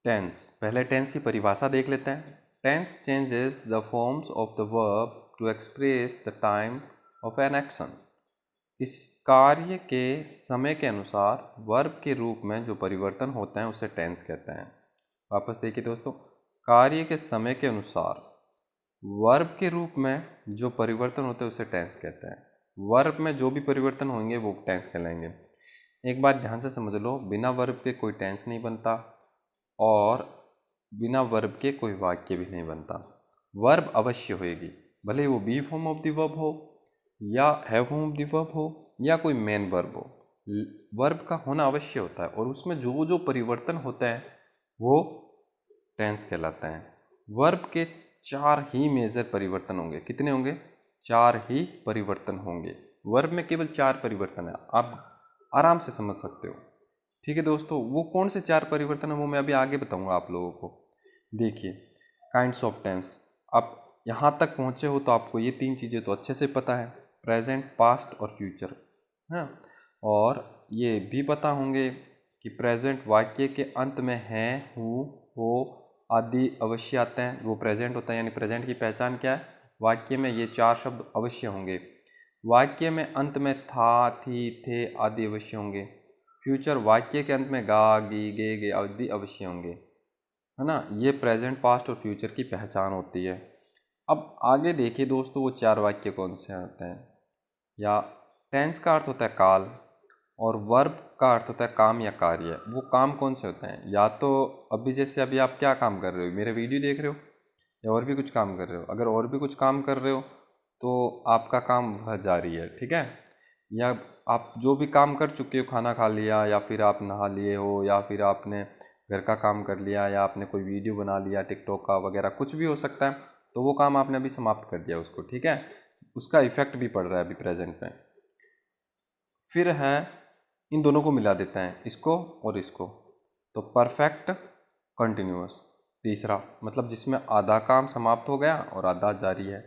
Tense, पहले tense की परिभाषा देख लेते हैं। Tense changes the forms of the verb to express the time of an action. इस कार्य के समय के अनुसार वर्ब के रूप में जो परिवर्तन होते हैं उसे टेंस कहते हैं। वापस देखिए दोस्तों, कार्य के समय के अनुसार वर्ब के रूप में जो परिवर्तन होते हैं उसे टेंस कहते हैं। वर्ब में जो भी परिवर्तन होंगे वो टेंस कहलाएंगे। एक बात ध्यान से समझ लो, बिना वर्ब के कोई टेंस नहीं बनता और बिना वर्ब के कोई वाक्य भी नहीं बनता। वर्ब अवश्य होएगी, भले वो be form of the verb हो या have form of the verb हो या कोई मेन वर्ब हो, वर्ब का होना अवश्य होता है और उसमें जो जो परिवर्तन होते हैं वो टेंस कहलाते हैं। वर्ब के 4 ही मेजर परिवर्तन होंगे। कितने होंगे? 4 ही परिवर्तन होंगे। वर्ब में केवल 4 परिवर्तन है, आप आराम से समझ सकते हो। ठीक है दोस्तों, वो कौन से 4 परिवर्तन है वो मैं अभी आगे बताऊंगा आप लोगों को। देखिए, काइंड्स ऑफ टेंस, आप यहाँ तक पहुँचे हो तो आपको ये 3 चीज़ें तो अच्छे से पता है, प्रेजेंट, पास्ट और फ्यूचर, हाँ। और ये भी पता होंगे कि प्रेजेंट वाक्य के अंत में हैं, हूँ, हो आदि अवश्य आते हैं, वो प्रेजेंट होता है। यानी प्रेजेंट की पहचान क्या है? वाक्य में ये 4 शब्द अवश्य होंगे। वाक्य में अंत में था, थी, थे आदि अवश्य होंगे। फ्यूचर वाक्य के अंत में गा, गी, गे आदि अवश्य होंगे, है ना। ये प्रेजेंट, पास्ट और फ्यूचर की पहचान होती है। अब आगे देखिए दोस्तों, वो 4 वाक्य कौन से आते हैं। या टेंस का अर्थ होता है काल और वर्ब का अर्थ होता है काम या कार्य। वो काम कौन से होते हैं? या तो अभी जैसे अभी आप क्या काम कर रहे हो, मेरे वीडियो देख रहे हो या और भी कुछ काम कर रहे हो। अगर और भी कुछ काम कर रहे हो तो आपका काम वह जारी है, ठीक है। या आप जो भी काम कर चुके हो, खाना खा लिया या फिर आप नहा लिए हो या फिर आपने घर का काम कर लिया या आपने कोई वीडियो बना लिया टिकटॉक का वगैरह, कुछ भी हो सकता है, तो वो काम आपने अभी समाप्त कर दिया उसको, ठीक है। उसका इफेक्ट भी पड़ रहा है अभी प्रेजेंट में। फिर है, इन दोनों को मिला देते हैं, इसको और इसको, तो परफेक्ट कंटिन्यूअस। तीसरा मतलब जिसमें आधा काम समाप्त हो गया और आधा जारी है।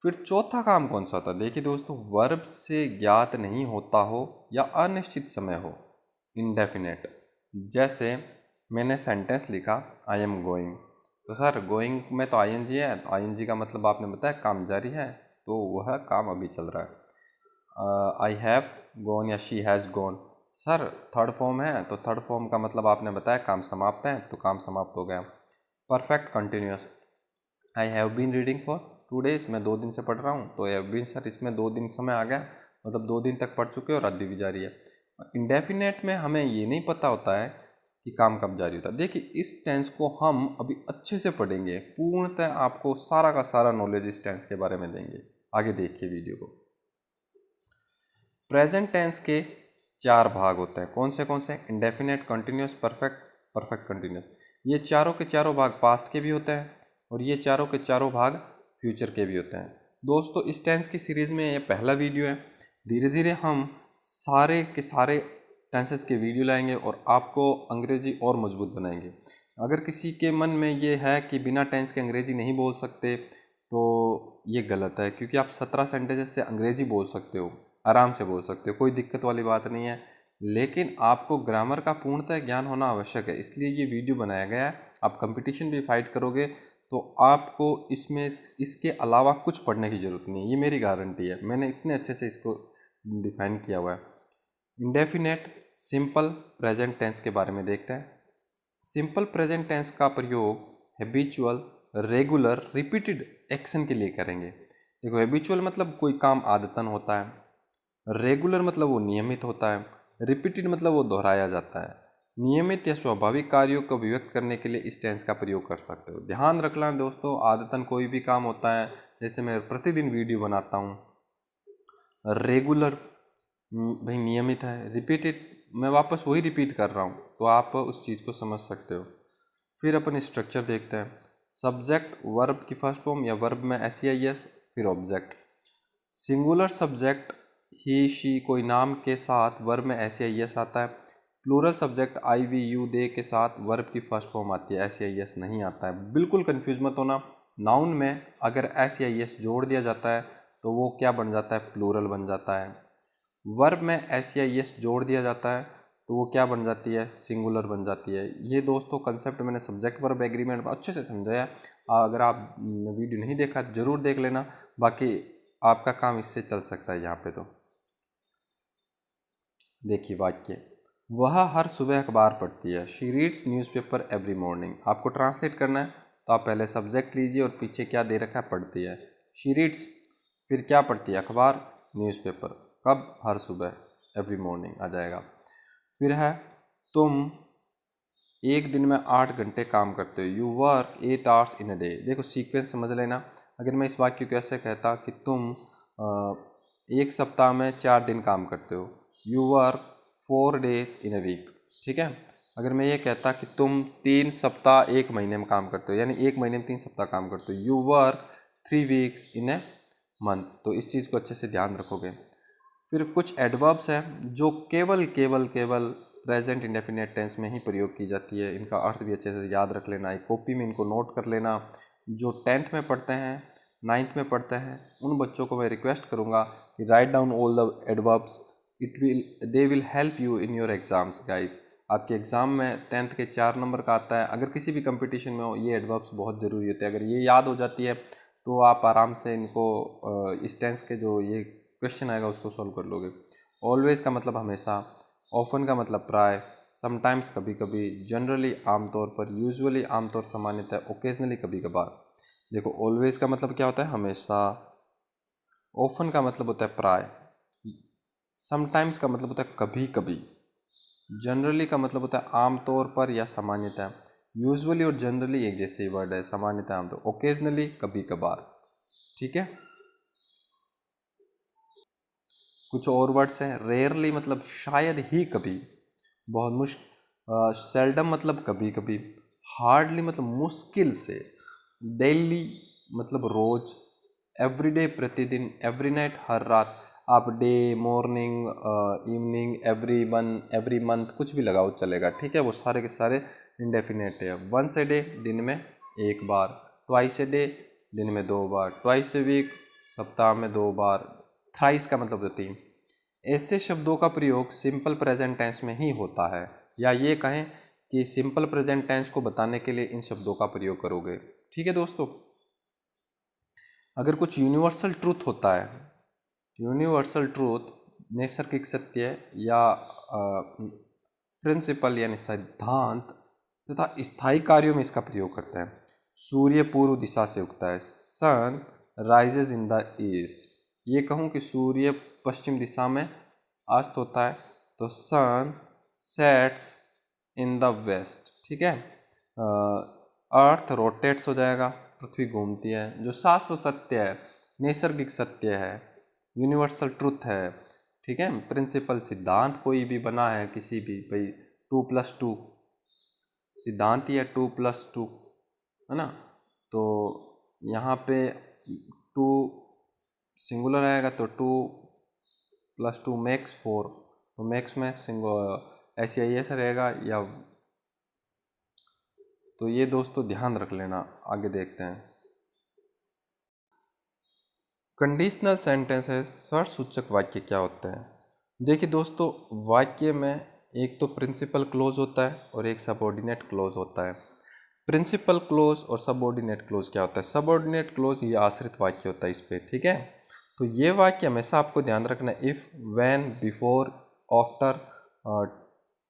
फिर चौथा काम कौन सा होता है? देखिए दोस्तों, वर्ब से ज्ञात नहीं होता हो या अनिश्चित समय हो, इंडेफिनेट। जैसे मैंने सेंटेंस लिखा आई एम गोइंग, तो सर गोइंग में तो आईएनजी है, तो आईएनजी का मतलब आपने बताया काम जारी है, तो वह काम अभी चल रहा है। आई हैव गॉन या she has gone, sir third form है, तो थर्ड फॉर्म का मतलब आपने बताया काम समाप्त है, तो काम समाप्त हो गया। Perfect continuous, I have been reading for 2 days, मैं 2 दिन से पढ़ रहा हूँ, तो हैव बीन सर इसमें 2 दिन समय आ गया, मतलब 2 दिन तक पढ़ चुके हो और अभी भी जारी है। इंडेफिनेट में हमें ये नहीं पता होता है कि काम कब जारी होता है। देखिए इस टेंस को हम अभी अच्छे से पढ़ेंगे, पूर्णतः आपको सारा का सारा नॉलेज इस टेंस के बारे में देंगे। आगे देखिए वीडियो को। प्रेजेंट टेंस के 4 भाग होते हैं। कौन से? Indefinite, continuous, perfect, perfect continuous. ये चारों के चारों भाग पास्ट के भी होते हैं और ये चारों के चारों भाग फ्यूचर के भी होते हैं। दोस्तों इस टेंस की सीरीज़ में ये पहला वीडियो है। धीरे धीरे हम सारे के सारे टेंसेस के वीडियो लाएंगे और आपको अंग्रेजी और मजबूत बनाएंगे। अगर किसी के मन में ये है कि बिना टेंस के अंग्रेजी नहीं बोल सकते, तो ये गलत है, क्योंकि आप 17 सेंटेंसेस से अंग्रेजी बोल सकते हो, आराम से बोल सकते हो, कोई दिक्कत वाली बात नहीं है। लेकिन आपको ग्रामर का पूर्णतः ज्ञान होना आवश्यक है, इसलिए ये वीडियो बनाया गया है। आप कंपटीशन भी फाइट करोगे तो आपको इसमें इसके अलावा कुछ पढ़ने की ज़रूरत नहीं है, ये मेरी गारंटी है। मैंने इतने अच्छे से इसको डिफाइन किया हुआ है। इंडेफिनेट, सिंपल, प्रेजेंट टेंस के बारे में देखते हैं। सिंपल प्रेजेंट टेंस का प्रयोग हैबिचुअल, रेगुलर, रिपीटेड एक्शन के लिए करेंगे। देखो हैबिचुअल मतलब कोई काम आदतन होता है, रेगुलर मतलब वो नियमित होता है, रिपीटेड मतलब वो दोहराया जाता है। नियमित या स्वाभाविक कार्यों को अभिव्यक्त करने के लिए इस टेंस का प्रयोग कर सकते हो। ध्यान रखना दोस्तों, आदतन कोई भी काम होता है, जैसे मैं प्रतिदिन वीडियो बनाता हूँ। रेगुलर भाई नियमित है, रिपीटेड मैं वापस वही रिपीट कर रहा हूँ, तो आप उस चीज़ को समझ सकते हो। फिर अपन स्ट्रक्चर देखते हैं। सब्जेक्ट वर्ब की फर्स्ट फॉर्म या वर्ब में SEIS, फिर object. Singular subject he she कोई नाम के साथ वर्ब में SEIS आता है। Plural subject I we you they के साथ वर्ब की फर्स्ट फॉर्म आती है, SEIS नहीं आता है। बिल्कुल कंफ्यूज मत होना। नाउन में अगर SEIS जोड़ दिया जाता है तो वो क्या बन जाता है? प्लूरल बन जाता है। वर्ब में SEIS जोड़ दिया जाता है तो वो क्या बन जाती है, सिंगुलर बन जाती है। ये दोस्तों कंसेप्ट मैंने सब्जेक्ट वर्ब एग्रीमेंट में अच्छे से समझाया। अगर आप वीडियो नहीं देखा जरूर देख लेना, बाकी आपका काम इससे चल सकता है यहाँ पे। तो देखिए वाक्य, वह हर सुबह अखबार पढ़ती है। She reads newspaper every morning. आपको ट्रांसलेट करना है तो आप पहले सब्जेक्ट लीजिए और पीछे क्या दे रखा है, पढ़ती है। शी रीड्स, फिर क्या पढ़ती है, अखबार, न्यूज़पेपर। कब, हर सुबह, एवरी मॉर्निंग आ जाएगा। फिर है, तुम एक दिन में 8 घंटे काम करते हो। You work 8 hours in a day. देखो सीक्वेंस समझ लेना। अगर मैं इस वाक्य को ऐसे कहता कि तुम एक सप्ताह में 4 दिन काम करते हो, you work 4 days in a week. ठीक है। अगर मैं ये कहता कि तुम 3 सप्ताह एक महीने में काम करते हो, यानी एक महीने में 3 सप्ताह काम करते हो, you work 3 weeks in a month. तो इस चीज़ को अच्छे से ध्यान रखोगे। फिर कुछ एडवर्ब्स हैं जो केवल केवल केवल प्रेजेंट इंडेफिनिट टेंस में ही प्रयोग की जाती है। इनका अर्थ भी अच्छे से याद रख लेना, एक कॉपी में इनको नोट कर लेना। जो 10th में पढ़ते हैं, 9th में पढ़ते हैं, उन बच्चों को मैं रिक्वेस्ट करूँगा कि write down all the adverbs. They will help you in your exams guys. आपके एग्ज़ाम में 10th के 4 नंबर का आता है। अगर किसी भी कंपटीशन में हो, ये एडवर्ब्स बहुत ज़रूरी होते हैं। अगर ये याद हो जाती है तो आप आराम से इनको इस टेंस के जो ये क्वेश्चन आएगा उसको सॉल्व कर लोगे। ऑलवेज का मतलब हमेशा, ऑफन का मतलब प्राय, समटाइम्स कभी कभी, जनरली आमतौर पर, यूजुअली आमतौर सामान्यतः, ओकेजनली कभी कभार। देखो ऑलवेज का मतलब क्या होता है, हमेशा। ऑफन का मतलब होता है प्राय। समटाइम्स का मतलब होता है कभी कभी। जनरली का मतलब होता है आमतौर पर या सामान्यतः। यूजुअली और जनरली एक जैसे ही वर्ड है, सामान्यतः आमतौर, ओकेजनली कभी कभार। ठीक है। कुछ और वर्ड्स हैं। रेयरली मतलब शायद ही कभी, बहुत मुश्किल। सेल्डम मतलब कभी कभी। हार्डली मतलब मुश्किल से। डेली मतलब रोज। एवरीडे प्रतिदिन। एवरी नाइट हर रात। आप day, morning, evening, every one, every month कुछ भी लगाओ चलेगा। ठीक है। वो सारे के सारे इंडेफिनेट है। वंस ए डे दिन में एक बार। ट्वाइस ए डे दिन में 2 बार। ट्वाइस ए वीक सप्ताह में 2 बार। थ्राइस का मतलब होता है 3। ऐसे शब्दों का प्रयोग सिंपल प्रेजेंट टेंस में ही होता है, या ये कहें कि सिंपल प्रेजेंट टेंस को बताने के लिए इन शब्दों का प्रयोग करोगे। ठीक है दोस्तों। अगर कुछ यूनिवर्सल ट्रूथ होता है, यूनिवर्सल ट्रूथ नैसर्गिक सत्य या प्रिंसिपल यानी सिद्धांत तथा स्थायी कार्यों में इसका प्रयोग करते हैं। सूर्य पूर्व दिशा से उगता है। Sun rises in the east. ये कहूँ कि सूर्य पश्चिम दिशा में अस्त होता है, तो sun sets in the west. ठीक है। अर्थ रोटेट्स हो जाएगा, पृथ्वी घूमती है। जो शाश्वत सत्य है, नैसर्गिक सत्य है, यूनिवर्सल ट्रुथ है। ठीक है। प्रिंसिपल सिद्धांत कोई भी बना है, किसी भी, भाई 2+2 सिद्धांत ही है, 2+2 है ना। तो यहाँ पे 2 सिंगुलर आएगा तो 2+2 मैक्स 4, तो मैक्स में ऐसे ही ऐसा रहेगा या। तो ये दोस्तों ध्यान रख लेना। आगे देखते हैं। कंडीशनल सेंटेंसेस शर्त सूचक वाक्य क्या होते हैं। देखिए दोस्तों, वाक्य में एक तो प्रिंसिपल क्लोज होता है और एक सबऑर्डिनेट क्लोज होता है। प्रिंसिपल क्लोज और सबऑर्डिनेट क्लोज क्या होता है। सबऑर्डिनेट क्लोज ये आश्रित वाक्य होता है इस पे। ठीक है। तो ये वाक्य हमेशा आपको ध्यान रखना है। If, when, before, after,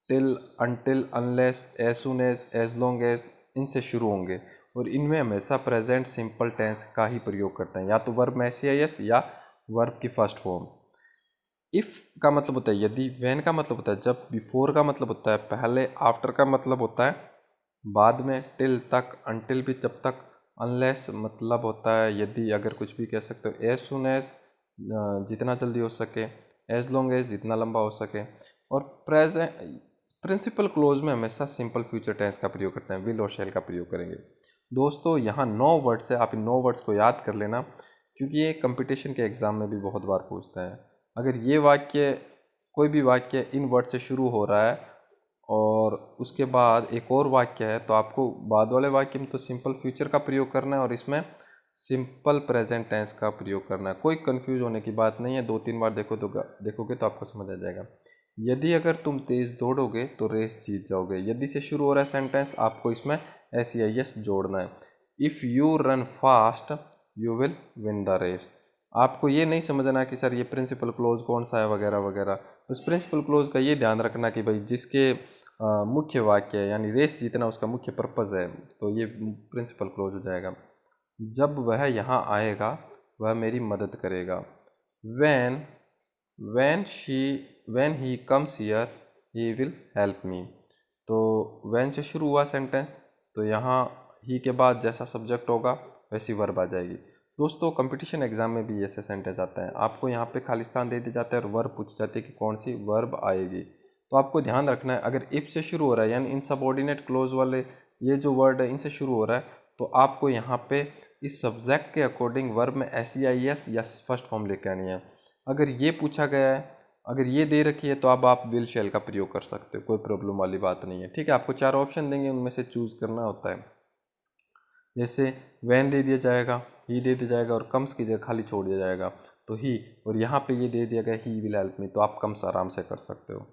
till, until, unless, as soon as long as, इनसे शुरू होंगे और इनमें हमेशा प्रेजेंट सिंपल टेंस का ही प्रयोग करते हैं, या तो वर्ब में एस या वर्ब की फर्स्ट फॉर्म। इफ़ का मतलब होता है यदि, व्हेन का मतलब होता है जब, बिफोर का मतलब होता है पहले, आफ्टर का मतलब होता है बाद में, टिल तक, अनटिल भी जब तक, अनलेस मतलब होता है यदि, अगर कुछ भी कह सकते हो, एज सुन एज जितना जल्दी हो सके, एज लॉन्ग एज जितना लंबा हो सके। और प्रेजेंट प्रिंसिपल क्लोज में हमेशा सिंपल फ्यूचर टेंस का प्रयोग करते हैं, विल और शैल का प्रयोग करेंगे। दोस्तों यहाँ 9 वर्ड्स है, आप इन 9 वर्ड्स को याद कर लेना, क्योंकि ये कंपटीशन के एग्ज़ाम में भी बहुत बार पूछते हैं। अगर ये वाक्य, कोई भी वाक्य इन वर्ड से शुरू हो रहा है और उसके बाद एक और वाक्य है, तो आपको बाद वाले वाक्य में तो सिंपल फ्यूचर का प्रयोग करना है और इसमें सिंपल प्रेजेंट टेंस का प्रयोग करना है। कोई कंफ्यूज होने की बात नहीं है। 2-3 बार देखोगे तो आपको समझ आ जाएगा। यदि अगर तुम तेज़ दौड़ोगे तो रेस जीत जाओगे। यदि से शुरू हो रहा है सेंटेंस, आपको इसमें SEIS जोड़ना है। If you run fast you will win the race. आपको ये नहीं समझना कि सर ये प्रिंसिपल क्लोज कौन सा है वगैरह वगैरह। उस प्रिंसिपल क्लोज का ये ध्यान रखना कि भाई जिसके मुख्य वाक्य है यानी रेस जीतना उसका मुख्य पर्पज़ है, तो ये प्रिंसिपल क्लोज हो जाएगा। जब वह यहाँ आएगा वह मेरी मदद करेगा। When when he comes here he will help me। तो when से शुरू हुआ सेंटेंस, तो यहाँ ही के बाद जैसा सब्जेक्ट होगा वैसी वर्ब आ जाएगी। दोस्तों कंपटीशन एग्जाम में भी ऐसे सेंटेंस आते हैं, आपको यहाँ पे खालिस्तान दे दिया जाता है और वर्ब पूछी जाती है कि कौन सी वर्ब आएगी। तो आपको ध्यान रखना है, अगर इफ से शुरू हो रहा है यानी इन सबऑर्डिनेट क्लोज वाले ये जो वर्ड है इनसे शुरू हो रहा है, तो आपको यहाँ पे इस सब्जेक्ट के अकॉर्डिंग वर्ब में SEIS या फर्स्ट फॉर्म लेके आनी है। अगर ये पूछा गया है, अगर ये दे रखी है, तो अब आप विल शैल का प्रयोग कर सकते हो, कोई प्रॉब्लम वाली बात नहीं है। ठीक है, आपको 4 ऑप्शन देंगे, उनमें से चूज़ करना होता है। जैसे वैन दे दिया जाएगा, ही दे दिया जाएगा और कम्स की जगह खाली छोड़ दिया जाएगा, तो ही, और यहाँ पे ये दे दिया गया ही विल हेल्प मी, तो आप कम्स आराम से कर सकते हो।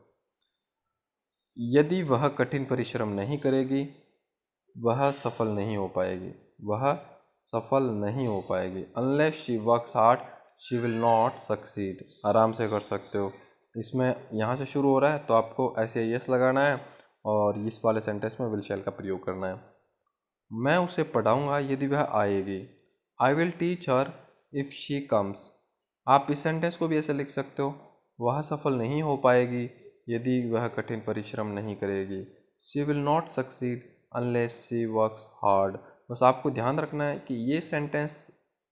यदि वह कठिन परिश्रम नहीं करेगी वह सफल नहीं हो पाएगी। वह सफल नहीं हो पाएगी। Unless she works hard she will not succeed. आराम से कर सकते हो। इसमें यहाँ से शुरू हो रहा है तो आपको SEIS लगाना है और इस वाले सेंटेंस में विल शैल का प्रयोग करना है। मैं उसे पढ़ाऊँगा यदि वह आएगी। I will teach her if she comes. आप इस सेंटेंस को भी ऐसे लिख सकते हो, वह सफल नहीं हो पाएगी यदि वह कठिन परिश्रम नहीं करेगी। She will not succeed unless she works hard. बस आपको ध्यान रखना है कि ये सेंटेंस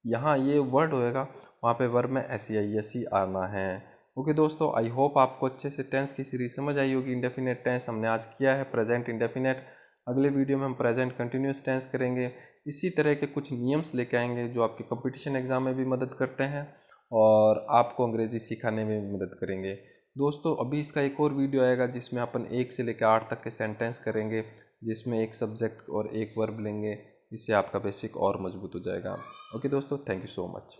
यहाँ ये वर्ड होएगा, वहाँ पे वर्ब में SEIS ही आना है। ओके दोस्तों, आई होप आपको अच्छे से टेंस की सीरीज समझ आई होगी। इंडेफिनेट टेंस हमने आज किया है, प्रेजेंट इंडेफिनेट। अगले वीडियो में हम प्रेजेंट कंटिन्यूस टेंस करेंगे। इसी तरह के कुछ नियम्स लेके आएंगे जो आपके कंपटीशन एग्जाम में भी मदद करते हैं और आपको अंग्रेज़ी सिखाने में भी मदद करेंगे। दोस्तों अभी इसका एक और वीडियो आएगा जिसमें अपन 1 से लेकर 8 तक के सेंटेंस करेंगे, जिसमें एक सब्जेक्ट और एक वर्ब लेंगे। इससे आपका बेसिक और मजबूत हो जाएगा। ओके दोस्तों, थैंक यू सो मच।